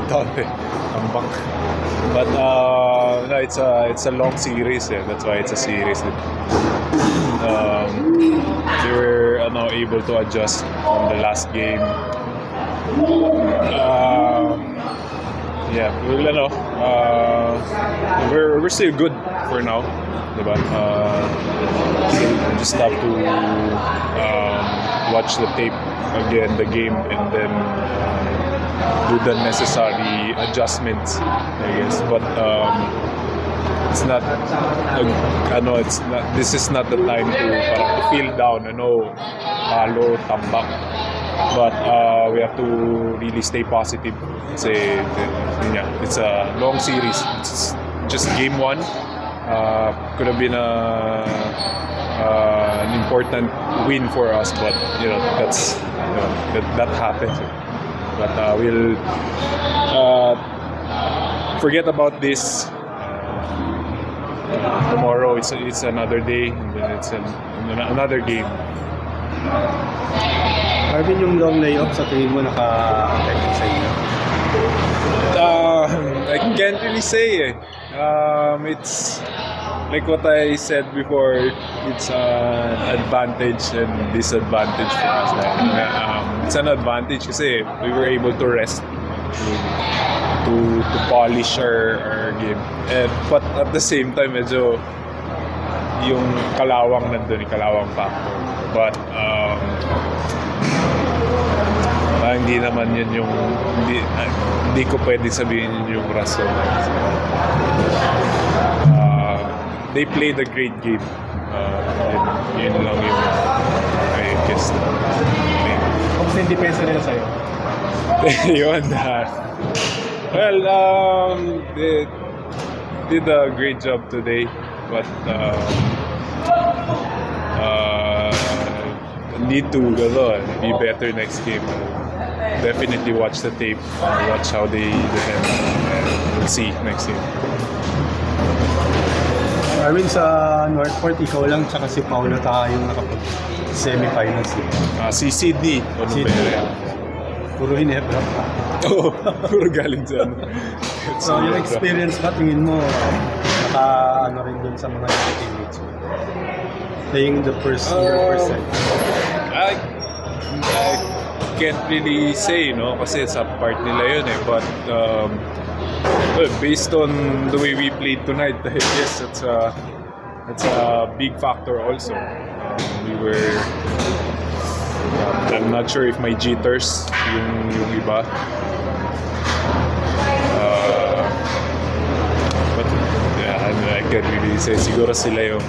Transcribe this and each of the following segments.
Tough tambak. But no, it's a long series. That's why it's a series. They were able to adjust from the last game. Yeah, well, we're still good for now, diba? So we just have to watch the tape again, the game, and then do the necessary adjustments, I guess. But it's not, this is not the time to feel down, halo, tambak. But we have to really stay positive. It's a long series. It's just game one. Could have been an important win for us, but that happened. But we'll forget about this. Tomorrow it's another day, and then it's another game. Arvin, yung long layoff sa tingin mo naka-affect sa inyo? I can't really say. It's like what I said before. It's an advantage and disadvantage for us. It's an advantage kasi we were able to rest, to polish our game. But at the same time, medyo yung kalawang nandun, yung kalawang factor. But hindi naman yun yung hindi ko pwede sabihin yun yung rason. They played a great game. Yun lang yung I guess. Kung sa depensa nila sa'yo? Yun. Well, they did a great job today, but need to be better next game. Definitely watch the tape, watch how they defend, and we'll see next game. Arvin, sa Northport, ikaw lang tsaka si Paulo yung nakapag-semifinals. Si Sydney. Puro hinebra. Oo, puro galing sa So yung experience ba, tingin mo, rin dun sa mga teammates mo? Playing the first side. I can't really say, kasi sa part nila yun but based on the way we played tonight, I guess that's a big factor also. We were I'm not sure if my jitters yung iba, but yeah, I can't really say. Siguro sila yung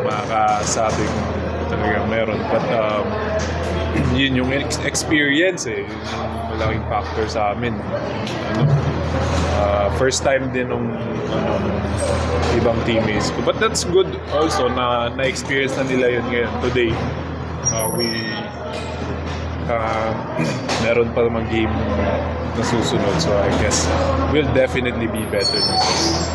makakasabi kung talagang meron, but yun yung experience yung malaking factor sa amin. First time din ng ibang teammates ko, but that's good also na experience na nila yun ngayon today. Meron pa namang game na susunod, so I guess we'll definitely be better than this.